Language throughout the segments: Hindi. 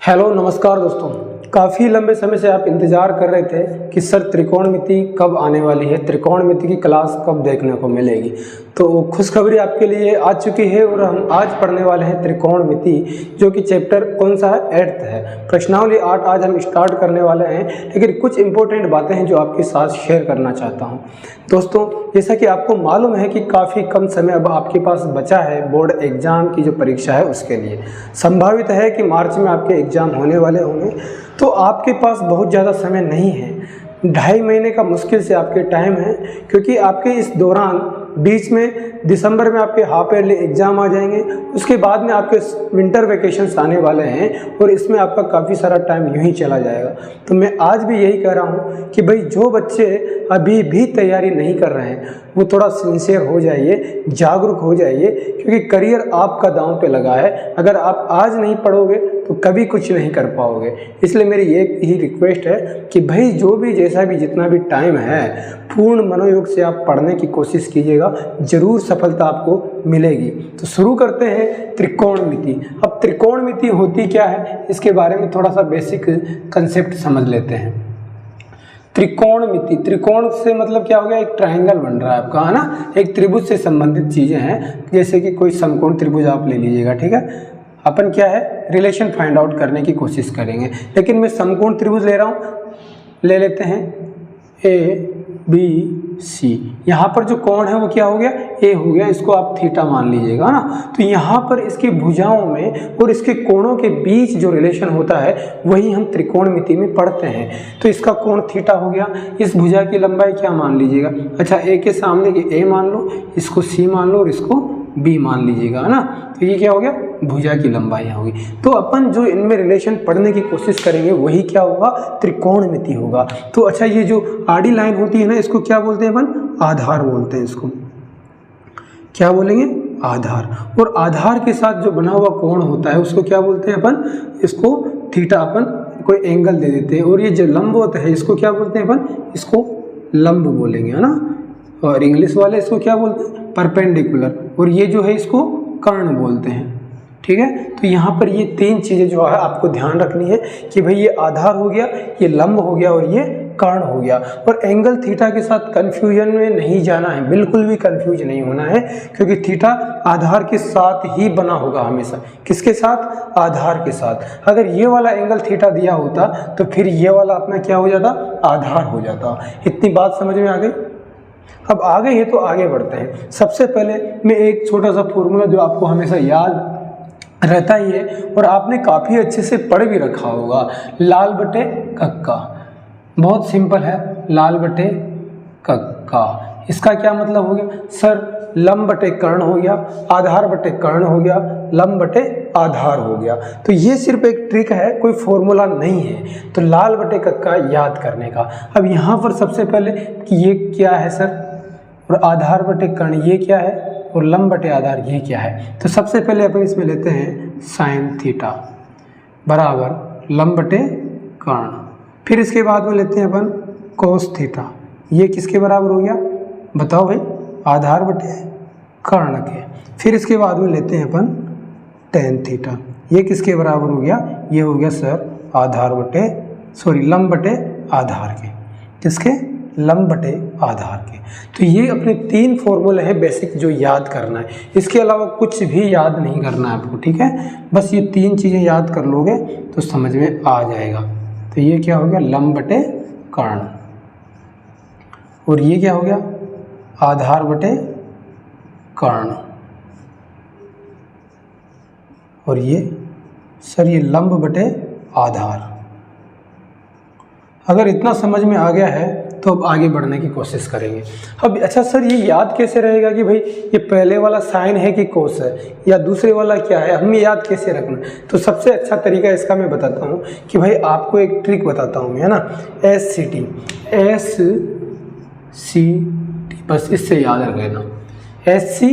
हेलो नमस्कार दोस्तों। काफ़ी लंबे समय से आप इंतज़ार कर रहे थे कि सर त्रिकोणमिति कब आने वाली है, त्रिकोणमिति की क्लास कब देखने को मिलेगी। तो खुशखबरी आपके लिए आ चुकी है और हम आज पढ़ने वाले हैं त्रिकोणमिति, जो कि चैप्टर कौन सा है, 8th है। प्रश्नावली 8 आज हम स्टार्ट करने वाले हैं, लेकिन कुछ इंपॉर्टेंट बातें हैं जो आपके साथ शेयर करना चाहता हूँ। दोस्तों, जैसा कि आपको मालूम है कि काफ़ी कम समय अब आपके पास बचा है बोर्ड एग्ज़ाम की जो परीक्षा है उसके लिए। संभावित है कि मार्च में आपके एग्ज़ाम होने वाले होंगे, तो आपके पास बहुत ज़्यादा समय नहीं है। 2.5 महीने का मुश्किल से आपके टाइम है, क्योंकि आपके इस दौरान बीच में दिसंबर में आपके हाफ ईयरली एग्ज़ाम आ जाएंगे, उसके बाद में आपके विंटर वेकेशंस आने वाले हैं और इसमें आपका काफ़ी सारा टाइम यूं ही चला जाएगा। तो मैं आज भी यही कह रहा हूं कि भाई जो बच्चे अभी भी तैयारी नहीं कर रहे हैं वो थोड़ा सिंसियर हो जाइए, जागरूक हो जाइए, क्योंकि करियर आपका दांव पे लगा है। अगर आप आज नहीं पढ़ोगे तो कभी कुछ नहीं कर पाओगे। इसलिए मेरी एक ही रिक्वेस्ट है कि भाई जो भी जैसा भी जितना भी टाइम है पूर्ण मनोयोग से आप पढ़ने की कोशिश कीजिएगा, जरूर सफलता आपको मिलेगी। तो शुरू करते हैं त्रिकोणमिति। अब त्रिकोणमिति होती क्या है, इसके बारे में थोड़ा सा बेसिक कंसेप्ट समझ लेते हैं। त्रिकोणमिति, त्रिकोण से मतलब क्या हो गया, एक ट्रायंगल बन रहा है आपका, है ना। एक त्रिभुज से संबंधित चीजें हैं, जैसे कि कोई समकोण त्रिभुज आप ले लीजिएगा, ठीक है। अपन क्या है, रिलेशन फाइंड आउट करने की कोशिश करेंगे, लेकिन मैं समकोण त्रिभुज ले रहा हूँ। ले लेते हैं ABC। यहाँ पर जो कोण है वो क्या हो गया, A हो गया, इसको आप थीटा मान लीजिएगा ना। तो यहाँ पर इसकी भुजाओं में और इसके कोणों के बीच जो रिलेशन होता है वही हम त्रिकोणमिति में पढ़ते हैं। तो इसका कोण थीटा हो गया, इस भुजा की लंबाई क्या मान लीजिएगा, अच्छा A के सामने की A मान लो, इसको C मान लो और इसको B मान लीजिएगा, है ना। तो ये क्या हो गया, भुजा की लंबाई होगी। तो अपन जो इनमें रिलेशन पढ़ने की कोशिश करेंगे वही क्या होगा, त्रिकोणमिति होगा। तो अच्छा, ये जो आड़ी लाइन होती है ना, इसको क्या बोलते हैं अपन, आधार बोलते हैं। इसको क्या बोलेंगे, आधार। और आधार के साथ जो बना हुआ कोण होता है उसको क्या बोलते हैं अपन, इसको थीटा अपन कोई एंगल दे देते हैं। और ये जो लंबवत है इसको क्या बोलते हैं अपन, इसको लंब बोलेंगे, है ना। और इंग्लिश वाले इसको क्या बोलते हैं, परपेंडिकुलर। और ये जो है इसको कर्ण बोलते हैं, ठीक है। तो यहाँ पर ये 3 चीज़ें जो है आपको ध्यान रखनी है कि भाई ये आधार हो गया, ये लंब हो गया और ये कर्ण हो गया। और एंगल थीटा के साथ कंफ्यूजन में नहीं जाना है, बिल्कुल भी कंफ्यूज नहीं होना है, क्योंकि थीटा आधार के साथ ही बना होगा हमेशा। किसके साथ, आधार के साथ। अगर ये वाला एंगल थीटा दिया होता तो फिर ये वाला अपना क्या हो जाता, आधार हो जाता। इतनी बात समझ में आ गई। अब आ गई है तो आगे बढ़ते हैं। सबसे पहले मैं एक छोटा सा फॉर्मूला जो आपको हमेशा याद रहता ही है और आपने काफ़ी अच्छे से पढ़ भी रखा होगा, लाल बटे कक्का। बहुत सिंपल है, लाल बटे कक्का। इसका क्या मतलब हो गया, सर लंब बटे कर्ण हो गया, आधार बटे कर्ण हो गया, लंब बटे आधार हो गया। तो ये सिर्फ एक ट्रिक है, कोई फॉर्मूला नहीं है। तो लाल बटे कक्का याद करने का। अब यहाँ पर सबसे पहले कि ये क्या है सर, और आधार बटे कर्ण ये क्या है, और लंब बटे आधार ये क्या है। तो सबसे पहले अपन इसमें लेते हैं साइन थीटा बराबर लंब बटे कर्ण। फिर इसके बाद में लेते हैं अपन कोस थीटा, ये किसके बराबर हो गया, बताओ भाई, आधार बटे कर्ण के। फिर इसके बाद में लेते हैं अपन टेन थीटा, ये किसके बराबर हो गया, ये हो गया सर आधार बटे लंब बटे आधार के। किसके, लंब बटे आधार के। तो ये अपने 3 फॉर्मूले हैं बेसिक जो याद करना है। इसके अलावा कुछ भी याद नहीं करना है आपको, ठीक है। बस ये 3 चीज़ें याद कर लोगे तो समझ में आ जाएगा। तो ये क्या हो गया, लंब बटे कर्ण, और ये क्या हो गया, आधार बटे कर्ण, और ये सर ये लंब बटे आधार। अगर इतना समझ में आ गया है तो अब आगे बढ़ने की कोशिश करेंगे। अब अच्छा सर ये याद कैसे रहेगा कि भाई ये पहले वाला साइन है कि कोस है, या दूसरे वाला क्या है, हमें याद कैसे रखना। तो सबसे अच्छा तरीका इसका मैं बताता हूँ कि भाई आपको एक ट्रिक बताता हूँ मैं, है ना। SCT बस इससे याद रख लेना। SC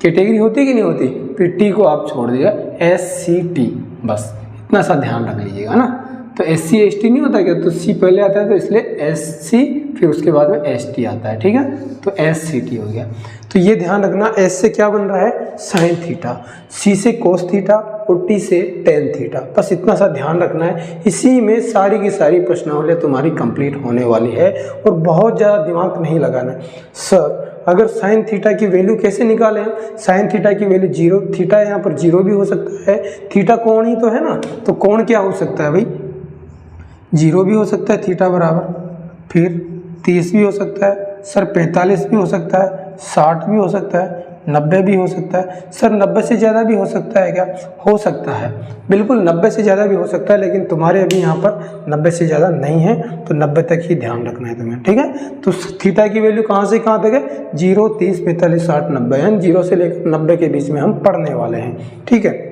कैटेगरी होती कि नहीं होती, फिर T को आप छोड़ दिया, SCT, बस इतना सा ध्यान रख लीजिएगा ना। तो SC ST नहीं होता क्या, तो C पहले आता है तो इसलिए SC फिर उसके बाद में एस टी आता है, ठीक है, तो एस सी टी हो गया। तो ये ध्यान रखना, एस से क्या बन रहा है साइन थीटा, सी से कोस थीटा और टी से टेन थीटा, बस इतना सा ध्यान रखना है। इसी में सारी की सारी प्रश्नावलियाँ तुम्हारी कंप्लीट होने वाली है और बहुत ज़्यादा दिमाग नहीं लगाना है। सर अगर साइन थीटा की वैल्यू कैसे निकालें, साइन थीटा की वैल्यू जीरो, थीटा यहाँ पर जीरो भी हो सकता है, थीटा कोण ही तो है ना, तो कोण क्या हो सकता है भाई, जीरो भी हो सकता है थीटा बराबर, फिर 30 भी हो सकता है सर, 45 भी हो सकता है, 60 भी हो सकता है, 90 भी हो सकता है। सर 90 से ज़्यादा भी हो सकता है क्या, हो सकता है, बिल्कुल 90 से ज़्यादा भी हो सकता है, लेकिन तुम्हारे अभी यहाँ पर 90 से ज़्यादा नहीं है, तो 90 तक ही ध्यान रखना है तुम्हें, ठीक है। तो थीटा की वैल्यू कहाँ से कहाँ तक है, 0, 30, 45, 60, 90, यानी 0 से लेकर 90 के बीच में हम पढ़ने वाले हैं, ठीक है।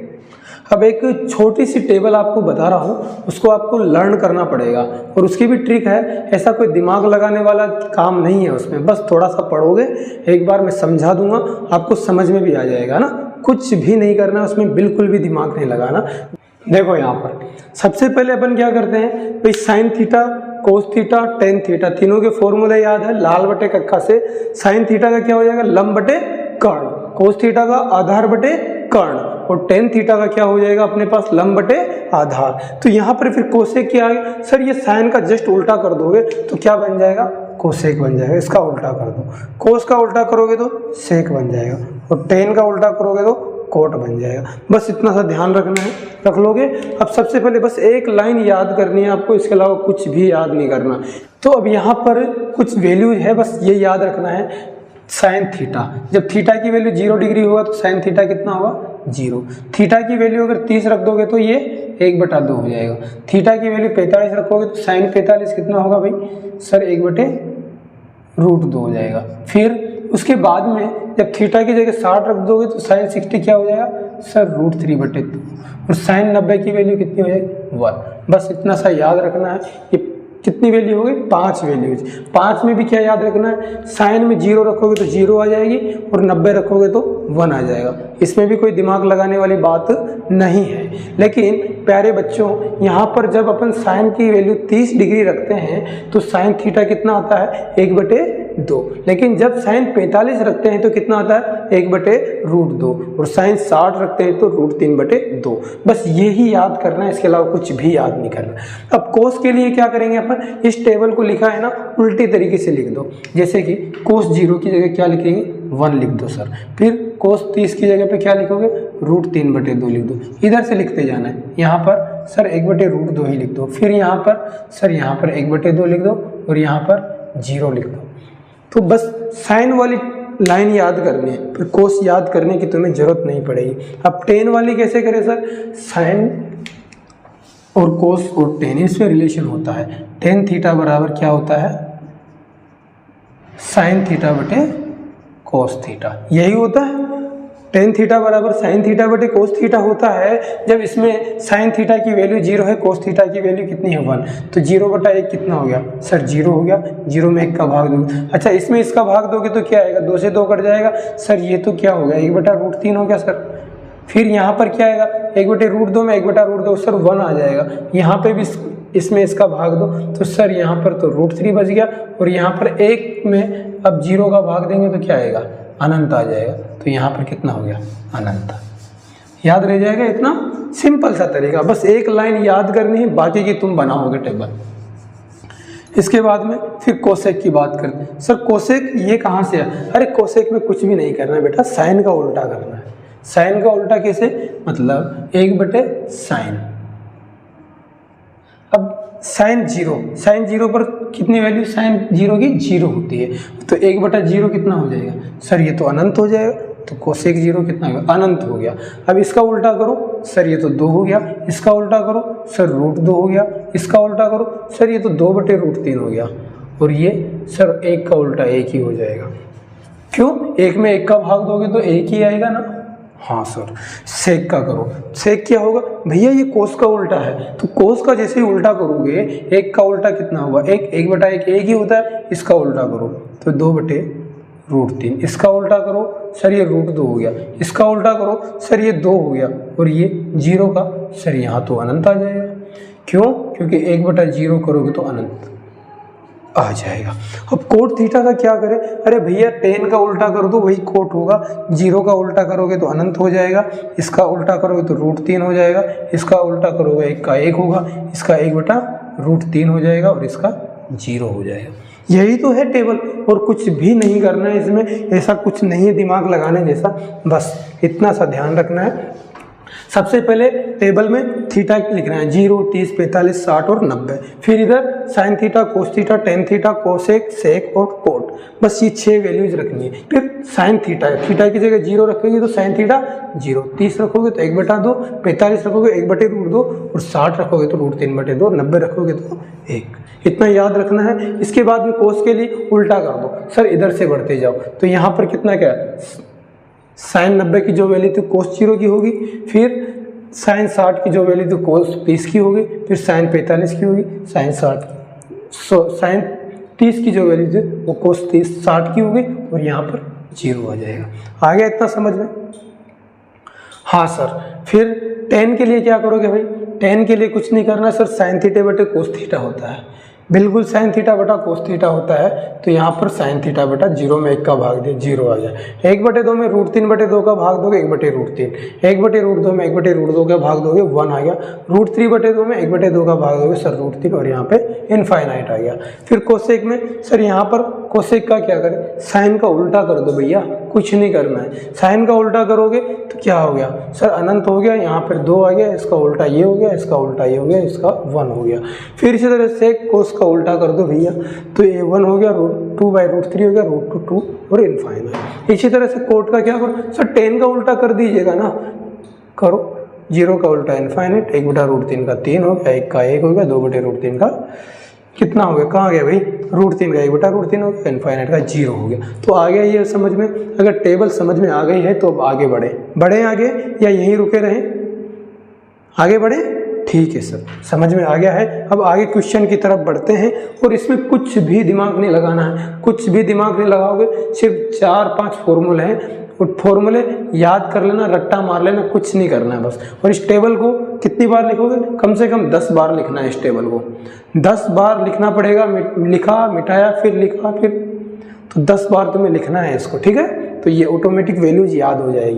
अब एक छोटी सी टेबल आपको बता रहा हूँ, उसको आपको लर्न करना पड़ेगा और उसकी भी ट्रिक है, ऐसा कोई दिमाग लगाने वाला काम नहीं है उसमें, बस थोड़ा सा पढ़ोगे, एक बार मैं समझा दूंगा, आपको समझ में भी आ जाएगा ना, कुछ भी नहीं करना उसमें, बिल्कुल भी दिमाग नहीं लगाना। देखो यहाँ पर सबसे पहले अपन क्या करते हैं भाई, sign theta, cos theta, tan theta, तीनों के फॉर्मूले याद है, लाल बटे कक्का से। साइन थीटा का क्या हो जाएगा, लंब बटे कर्ण, कोस थीटा का आधार बटे कर्ण, और टेन थीटा का क्या हो जाएगा अपने पास, लंब बटे आधार। तो यहाँ पर फिर कोसेक क्या है सर, ये साइन का जस्ट उल्टा कर दोगे तो क्या बन जाएगा, कोसेक बन जाएगा, इसका उल्टा कर दो, कोस का उल्टा करोगे तो सेक बन जाएगा, और टेन का उल्टा करोगे तो कोट बन जाएगा। बस इतना सा ध्यान रखना है, रख लोगे। अब सबसे पहले बस एक लाइन याद करनी है आपको, इसके अलावा कुछ भी याद नहीं करना। तो अब यहाँ पर कुछ वैल्यूज है, बस ये याद रखना है। साइन थीटा, जब थीटा की वैल्यू 0 डिग्री होगा तो साइन थीटा कितना होगा, 0। थीटा की वैल्यू अगर 30 रख दोगे तो ये 1/2 हो जाएगा। थीटा की वैल्यू 45 रखोगे तो साइन 45 कितना होगा भाई, सर 1/√2 हो जाएगा। फिर उसके बाद में जब थीटा की जगह 60 रख दोगे तो साइन 60 क्या हो जाएगा, सर √3/2, और साइन 90 की वैल्यू कितनी हो जाएगी, 1। बस इतना सा याद रखना है। ये कितनी वैल्यू हो गई, 5 वैल्यूज। 5 में भी क्या याद रखना है, साइन में 0 रखोगे तो 0 आ जाएगी, और 90 रखोगे तो 1 आ जाएगा। इसमें भी कोई दिमाग लगाने वाली बात नहीं है। लेकिन प्यारे बच्चों, यहाँ पर जब अपन साइन की वैल्यू 30 डिग्री रखते हैं तो साइन थीटा कितना आता है, 1/2। लेकिन जब साइन 45 रखते हैं तो कितना आता है, 1/√2, और साइन 60 रखते हैं तो √3/2। बस यही याद करना है, इसके अलावा कुछ भी याद नहीं करना। अब कोस के लिए क्या करेंगे अपन, इस टेबल को लिखा है ना, उल्टी तरीके से लिख दो। जैसे कि कोस 0 की जगह क्या लिखेंगे, 1 लिख दो सर। फिर कोस 30 की जगह पे क्या लिखोगे, √3/2 लिख दो। इधर से लिखते जाना है, यहाँ पर सर 1/√2 ही लिख दो। फिर यहाँ पर सर यहाँ पर 1/2 लिख दो, और यहाँ पर 0 लिख दो। तो बस साइन वाली लाइन याद करनी है, फिर कोस याद करने की तुम्हें जरूरत नहीं पड़ेगी। अब टेन वाली कैसे करें सर, साइन और कोस और टेन इसमें रिलेशन होता है। टेन थीटा बराबर क्या होता है, साइन थीटा बटे कोस थीटा, यही होता है। टेन थीटा बराबर साइन थीटा बटे कोस थीटा होता है जब इसमें साइन थीटा की वैल्यू 0 है, कोस थीटा की वैल्यू कितनी है, 1। तो 0/1 कितना हो गया सर, 0 हो गया। 0 में 1 का भाग दोगे, अच्छा इसमें इसका भाग दोगे तो क्या आएगा, 2 से 2 कट जाएगा सर, ये तो क्या हो गया, 1/√3 हो गया सर। फिर यहाँ पर क्या आएगा, 1/√2 में 1/√2 सर 1 आ जाएगा। यहाँ पे भी इसमें इसका भाग दो तो सर यहाँ पर तो √3 बच गया, और यहाँ पर 1 में अब 0 का भाग देंगे तो क्या आएगा, अनंत आ जाएगा। तो यहाँ पर कितना हो गया, अनंत। याद रह जाएगा, इतना सिंपल सा तरीका, बस एक लाइन याद करनी है, बाकी की तुम बनाओगे टेबल। इसके बाद में फिर कोसेक की बात करते हैं। सर कोसेक ये कहाँ से है, अरे कोसेक में कुछ भी नहीं करना है बेटा, साइन का उल्टा करना है। साइन का उल्टा कैसे, मतलब 1/sin। अब साइन 0 पर कितनी वैल्यू, साइन 0 की 0 होती है, तो 1/0 कितना हो जाएगा सर, ये तो अनंत हो जाएगा। तो कोसेक 0 कितना होगा, अनंत हो गया। अब इसका उल्टा करो सर, ये तो 2 हो गया। इसका उल्टा करो सर, √2 हो गया। इसका उल्टा करो सर, ये तो 2/√3 हो गया। और ये सर 1 का उल्टा 1 ही हो जाएगा। क्यों, 1 में 1 का भाग दोगे तो 1 ही आएगा ना। हाँ सर, सेक का करो, सेक क्या होगा भैया, ये कोस का उल्टा है, तो कोस का जैसे ही उल्टा करोगे 1 का उल्टा कितना होगा, 1/1 1 ही होता है। इसका उल्टा करो तो 2/√3। इसका उल्टा करो सर, ये √2 हो गया। इसका उल्टा करो सर, ये 2 हो गया। और ये 0 का सर यहाँ तो अनंत आ जाएगा। क्यों, क्योंकि 1/0 करोगे तो अनंत। आ जाएगा। अब कोट थीटा का क्या करें? अरे भैया 10 का उल्टा कर दो वही कोट होगा, 0 का उल्टा करोगे तो अनंत हो जाएगा, इसका उल्टा करोगे तो √3 हो जाएगा, इसका उल्टा करोगे 1 का 1 होगा, इसका 1/√3 हो जाएगा और इसका 0 हो जाएगा। यही तो है टेबल, और कुछ भी नहीं करना है इसमें, ऐसा कुछ नहीं है दिमाग लगाने जैसा, बस इतना सा ध्यान रखना है। सबसे पहले टेबल में थीटा लिखना है 0, 30, 45, 60 और 90। फिर इधर sine theta, cos theta, tan theta, cosec, sec और कोट, बस ये 6 वैल्यूज रखनी है। फिर साइन थीटा है, थीटा की जगह 0 रखोगे तो साइन थीटा 0, 30 रखोगे तो 1/2, 45 रखोगे 1/√2 और 60 रखोगे तो √3/2, 90 रखोगे तो 1। इतना याद रखना है। इसके बाद में कोस के लिए उल्टा कर दो। सर इधर से बढ़ते जाओ तो यहाँ पर कितना क्या है, साइन 90 की जो वैल्यू थी कोस 0 की होगी, फिर साइन 60 की जो वैल्यू थी कोस 30 की होगी, फिर साइन 45 की होगी, साइन 30 की जो वैल्यू थी वो कोस 60 की होगी और यहाँ पर 0 आ जाएगा। आ गया इतना समझ में? हाँ सर, फिर tan के लिए क्या करोगे भाई? tan के लिए कुछ नहीं करना सर, साइन थीटा बटे कोस थीटा होता है, बिल्कुल साइन थीटा बटा कोस थीटा होता है। तो यहाँ पर साइन थीटा बटा 0 में 1 का भाग दिया, 0 आ जाए। 1/2 में √3/2 का भाग दोगे 1/√3, 1/√2 में 1/√2 का भाग दोगे 1 आ गया, √3/2 में 1/2 का भाग दोगे सर √3 और यहाँ पे इनफाइनाइट आ गया। फिर कोसेक में सर यहाँ पर कोसेक का क्या करें? साइन का उल्टा कर दो भैया, कुछ नहीं करना है। साइन का उल्टा करोगे तो क्या हो गया सर? अनंत हो गया, यहाँ पर 2 आ गया, इसका उल्टा ये हो गया, इसका उल्टा ये हो गया, इसका 1 हो गया। फिर इसी तरह से कोस का उल्टा कर दो भैया, तो ये 1 हो गया, √2/√3 हो गया, √2 और इनफाइनाइट। इसी तरह से कोट का क्या करो सर? tan का उल्टा कर दीजिएगा ना, करो। 0 का उल्टा इनफाइनाइट, 1/√3 का 3 हो गया, 1 का 1 हो गया, 2/√3 का कितना हो गया? कहाँ गया भाई? √3 का 1/√3 हो गया, इनफाइनाइट का 0 हो गया। तो आ गया ये समझ में? अगर टेबल समझ में आ गई है तो अब आगे बढ़े आगे या यहीं रुके रहें? आगे बढ़े? ठीक है सर, समझ में आ गया है। अब आगे क्वेश्चन की तरफ बढ़ते हैं और इसमें कुछ भी दिमाग नहीं लगाना है, कुछ भी दिमाग नहीं लगाओगे, सिर्फ 4-5 फॉर्मूले हैं, और फॉर्मूले याद कर लेना, रट्टा मार लेना, कुछ नहीं करना है बस। और इस टेबल को कितनी बार लिखोगे? कम से कम 10 बार लिखना है इस टेबल को, 10 बार लिखना पड़ेगा। लिखा, मिटाया, फिर लिखा, फिर तो 10 बार तुम्हें लिखना है इसको, ठीक है? तो ये ऑटोमेटिक वैल्यूज याद हो जाएगी।